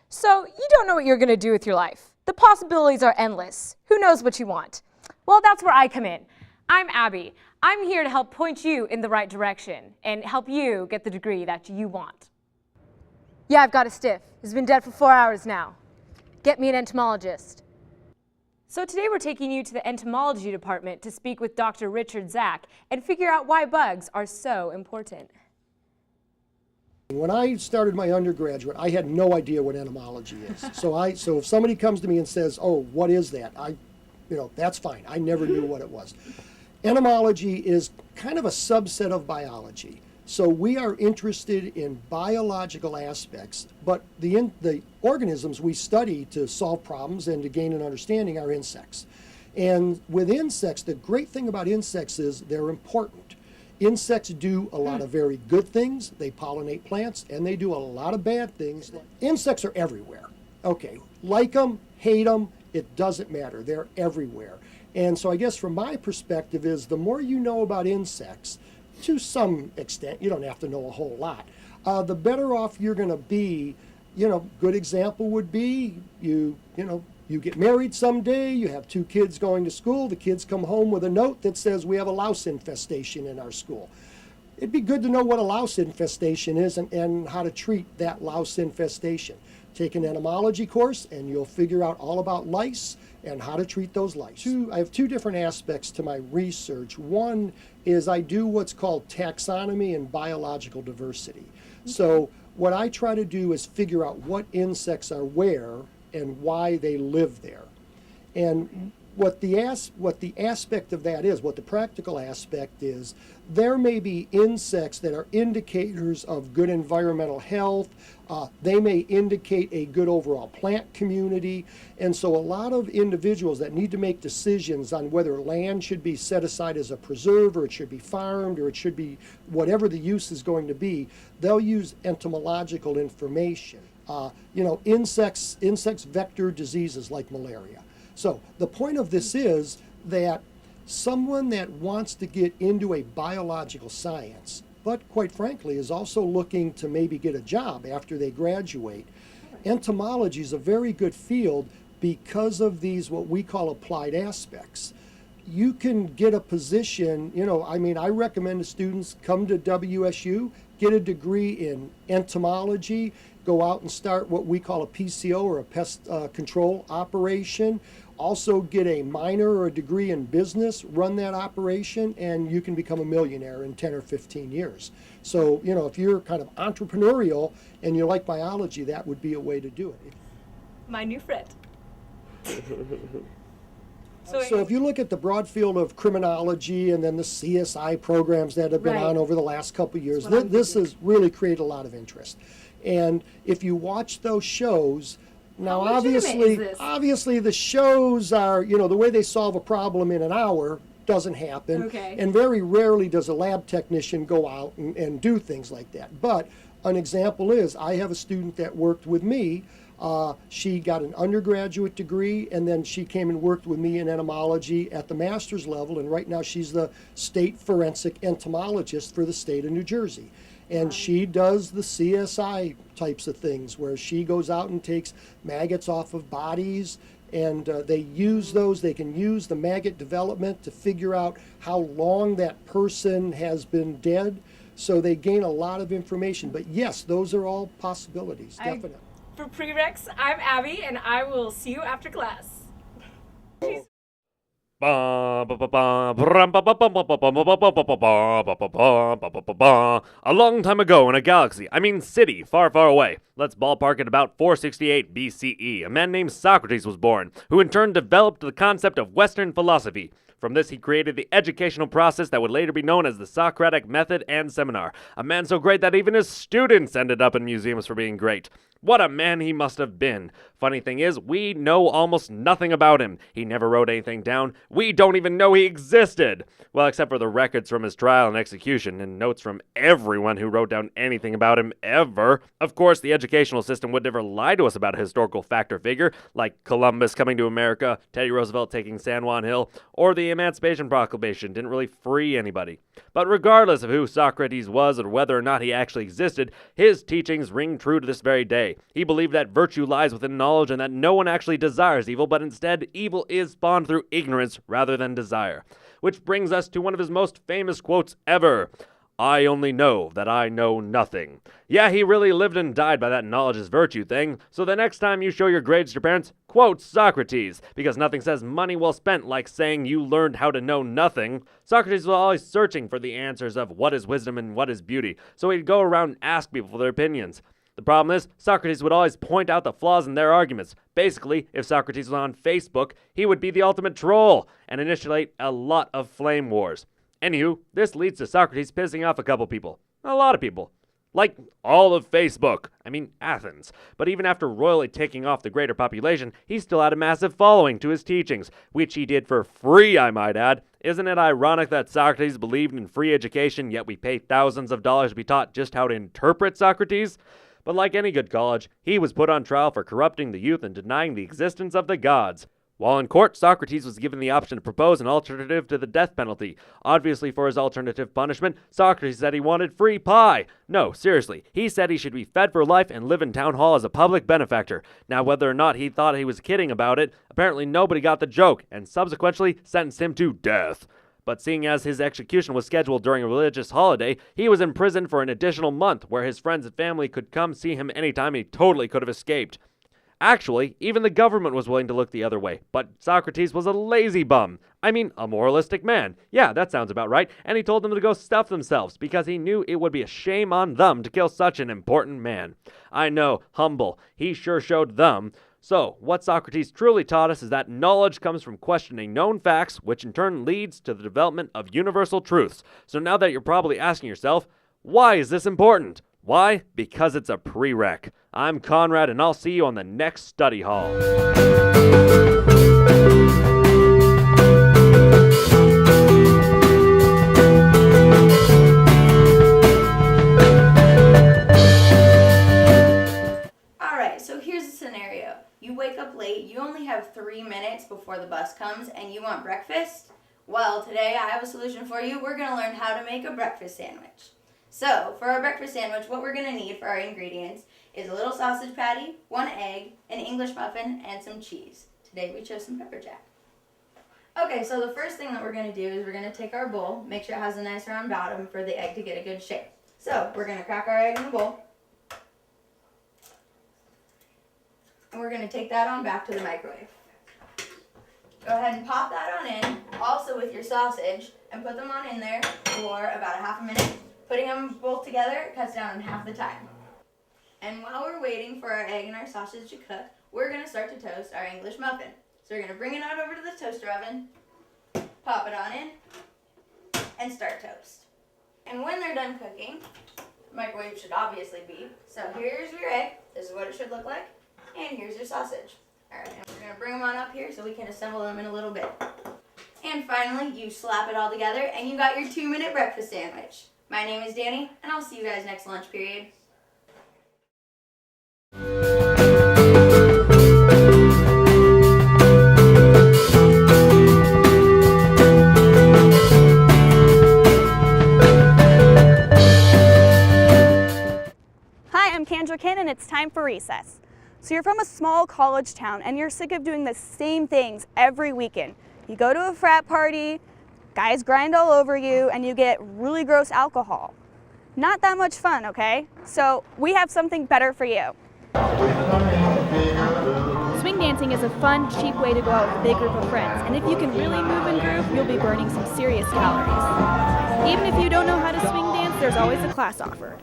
So, you don't know what you're going to do with your life. The possibilities are endless. Who knows what you want? Well, that's where I come in. I'm Abby. I'm here to help point you in the right direction and help you get the degree that you want. Yeah, I've got a stiff. He's been dead for 4 hours now. Get me an entomologist. So today we're taking you to the entomology department to speak with Dr. Richard Zach and figure out why bugs are so important. When I started my undergraduate, I had no idea what entomology is. So if somebody comes to me and says, "Oh, what is that?" That's fine. I never knew what it was. Entomology is kind of a subset of biology. So we are interested in biological aspects, but the organisms we study to solve problems and to gain an understanding are insects. And with insects, the great thing about insects is they're important. Insects do a lot of very good things. They pollinate plants, and they do a lot of bad things. Insects are everywhere. Okay, like them, hate them, it doesn't matter. They're everywhere. And so I guess from my perspective is the more you know about insects, to some extent, you don't have to know a whole lot, the better off you're going to be. Good example would be you get married someday, you have 2 kids going to school, the kids come home with a note that says we have a louse infestation in our school. It'd be good to know what a louse infestation is and how to treat that louse infestation. Take an entomology course and you'll figure out all about lice and how to treat those lice. I have 2 different aspects to my research. One is I do what's called taxonomy and biological diversity. So what I try to do is figure out what insects are where and why they live there. And what the aspect of that is, what the practical aspect is, there may be insects that are indicators of good environmental health. They may indicate a good overall plant community. And so a lot of individuals that need to make decisions on whether land should be set aside as a preserve, or it should be farmed, or it should be whatever the use is going to be, they'll use entomological information. Insects vector diseases like malaria. So the point of this is that someone that wants to get into a biological science, but quite frankly is also looking to maybe get a job after they graduate, entomology is a very good field because of these what we call applied aspects. You can get a position, I recommend to students come to WSU, get a degree in entomology, go out and start what we call a PCO or a pest control operation. Also get a minor or a degree in business, run that operation, and you can become a millionaire in 10 or 15 years. So, if you're kind of entrepreneurial and you like biology, that would be a way to do it. My new friend. So if you look at the broad field of criminology and then the CSI programs that have been on over the last couple of years, this has really created a lot of interest. And if you watch those shows, now obviously the shows are, the way they solve a problem in an hour doesn't happen. Okay. And very rarely does a lab technician go out and do things like that. But an example is, I have a student that worked with me. She got an undergraduate degree, and then she came and worked with me in entomology at the master's level, and right now she's the state forensic entomologist for the state of New Jersey. And she does the CSI types of things where she goes out and takes maggots off of bodies, and they use those. They can use the maggot development to figure out how long that person has been dead. So they gain a lot of information. But yes, those are all possibilities, definitely. For Prereqs, I'm Abby, and I will see you after class. A long time ago in a galaxy, city, far, far away. Let's ballpark at about 468 BCE. A man named Socrates was born, who in turn developed the concept of Western philosophy. From this, he created the educational process that would later be known as the Socratic method and seminar. A man so great that even his students ended up in museums for being great. What a man he must have been. Funny thing is, we know almost nothing about him. He never wrote anything down. We don't even know he existed. Well, except for the records from his trial and execution, and notes from everyone who wrote down anything about him ever. Of course, the educational system would never lie to us about a historical fact or figure, like Columbus coming to America, Teddy Roosevelt taking San Juan Hill, or the Emancipation Proclamation didn't really free anybody. But regardless of who Socrates was or whether or not he actually existed, his teachings ring true to this very day. He believed that virtue lies within knowledge and that no one actually desires evil, but instead evil is spawned through ignorance rather than desire. Which brings us to one of his most famous quotes ever. I only know that I know nothing. Yeah, he really lived and died by that knowledge is virtue thing, so the next time you show your grades to your parents, quote Socrates, because nothing says money well spent like saying you learned how to know nothing. Socrates was always searching for the answers of what is wisdom and what is beauty, so he'd go around and ask people for their opinions. The problem is, Socrates would always point out the flaws in their arguments. Basically, if Socrates was on Facebook, he would be the ultimate troll and initiate a lot of flame wars. Anywho, this leads to Socrates pissing off a couple people. A lot of people. Like all of Facebook. Athens. But even after royally taking off the greater population, he still had a massive following to his teachings, which he did for free, I might add. Isn't it ironic that Socrates believed in free education, yet we pay thousands of dollars to be taught just how to interpret Socrates? But like any good college, he was put on trial for corrupting the youth and denying the existence of the gods. While in court, Socrates was given the option to propose an alternative to the death penalty. Obviously, for his alternative punishment, Socrates said he wanted free pie. No, seriously, he said he should be fed for life and live in town hall as a public benefactor. Now, whether or not he thought he was kidding about it, apparently nobody got the joke, and subsequently sentenced him to death. But seeing as his execution was scheduled during a religious holiday, he was imprisoned for an additional month, where his friends and family could come see him anytime and he totally could have escaped. Actually, even the government was willing to look the other way, but Socrates was a lazy bum. A moralistic man. Yeah, that sounds about right, and he told them to go stuff themselves, because he knew it would be a shame on them to kill such an important man. I know, humble, he sure showed them. So, what Socrates truly taught us is that knowledge comes from questioning known facts, which in turn leads to the development of universal truths. So now that you're probably asking yourself, why is this important? Why? Because it's a prereq. I'm Conrad, and I'll see you on the next study hall. Alright, so here's the scenario. You wake up late, you only have 3 minutes before the bus comes, and you want breakfast? Well, today I have a solution for you. We're going to learn how to make a breakfast sandwich. So, for our breakfast sandwich, what we're going to need for our ingredients is a little sausage patty, 1 egg, an English muffin, and some cheese. Today we chose some pepper jack. Okay, so the first thing that we're going to do is we're going to take our bowl, make sure it has a nice round bottom for the egg to get a good shape. So, we're going to crack our egg in the bowl. And we're going to take that on back to the microwave. Go ahead and pop that on in, also with your sausage, and put them on in there for about a half a minute. Putting them both together cuts down in half the time. And while we're waiting for our egg and our sausage to cook, we're going to start to toast our English muffin. So we're going to bring it on over to the toaster oven, pop it on in, and start toast. And when they're done cooking, the microwave should obviously beep. So here's your egg, this is what it should look like, and here's your sausage. Alright, and we're going to bring them on up here so we can assemble them in a little bit. And finally, you slap it all together, and you got your 2-minute breakfast sandwich. My name is Danny, and I'll see you guys next lunch period. Kendricken, and it's time for recess. So you're from a small college town and you're sick of doing the same things every weekend. You go to a frat party, guys grind all over you, and you get really gross alcohol. Not that much fun, okay? So we have something better for you. Swing dancing is a fun, cheap way to go out with a big group of friends, and if you can really move and groove, you'll be burning some serious calories. Even if you don't know how to swing dance, there's always a class offered.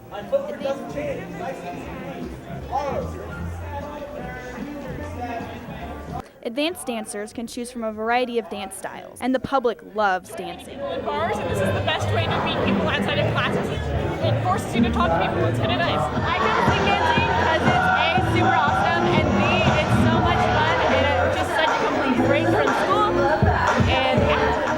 Advanced dancers can choose from a variety of dance styles, and the public loves dancing. Bars, and this is the best way to meet people outside of classes. It forces you to talk to people. It's kind of nice. I come to swing dancing because it's A, super awesome, and B, it's so much fun, and it's just such a complete break from school. And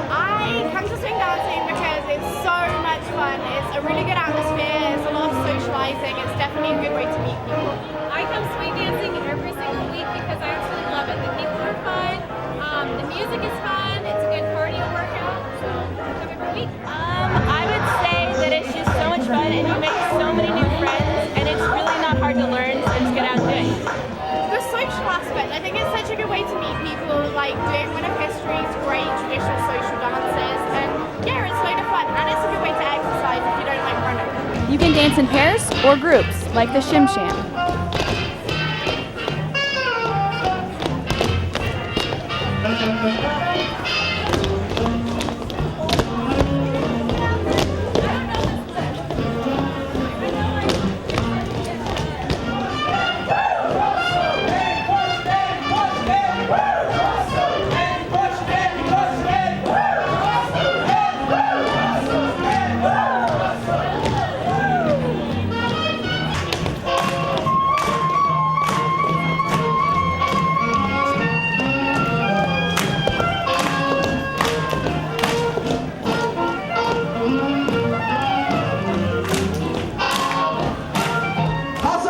I come to swing dancing because it's so much fun. It's a really good atmosphere. It's a lot of socializing. It's definitely a good way to meet people. I come swing dancing every single week because I absolutely love it. The people are fun, the music is fun, it's a good cardio workout, so I come every week. I would say that it's just so much fun and you make so many new friends and it's really not hard to learn, so just get out and do it. The social aspect, I think it's such a good way to meet people, like doing one of history's great traditional social dances, and yeah, it's a load of fun and it's a good way to exercise if you don't like running. You can dance in pairs or groups, like the Shim Sham.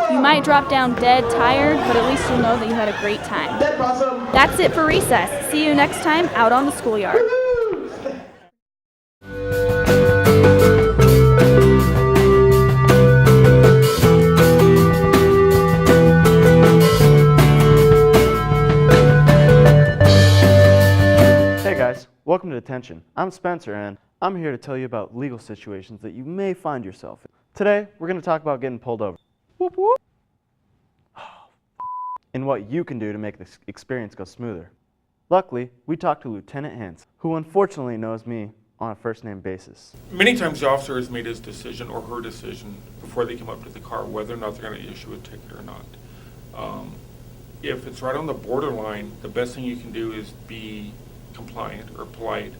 You might drop down dead tired, but at least you'll know that you had a great time. That's it for recess. See you next time out on the schoolyard. Hey guys, welcome to Detention. I'm Spencer and I'm here to tell you about legal situations that you may find yourself in. Today, we're going to talk about getting pulled over. Whoop whoop. And what you can do to make this experience go smoother. Luckily, we talked to Lieutenant Hintz, who unfortunately knows me on a first-name basis. Many times the officer has made his decision or her decision before they come up to the car whether or not they're going to issue a ticket or not. If it's right on the borderline, the best thing you can do is be compliant or polite,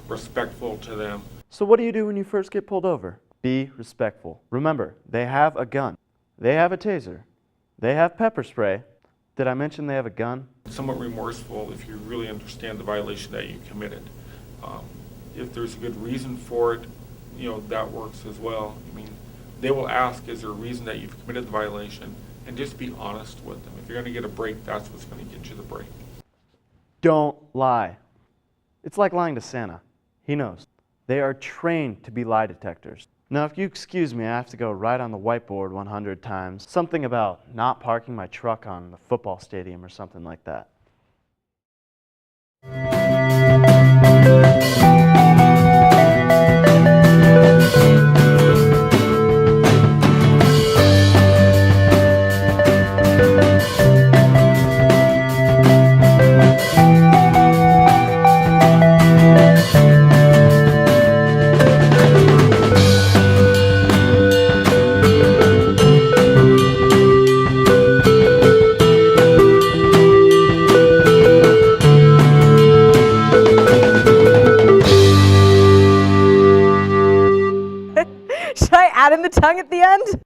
respectful to them. So what do you do when you first get pulled over? Be respectful. Remember, they have a gun. They have a taser. They have pepper spray. Did I mention they have a gun? Somewhat remorseful if you really understand the violation that you committed. If there's a good reason for it, that works as well. I mean, they will ask, is there a reason that you've committed the violation? And just be honest with them. If you're going to get a break, that's what's going to get you the break. Don't lie. It's like lying to Santa. He knows. They are trained to be lie detectors. Now, if you excuse me, I have to go write on the whiteboard 100 times. Something about not parking my truck on the football stadium or something like that. Should I add in the tongue at the end?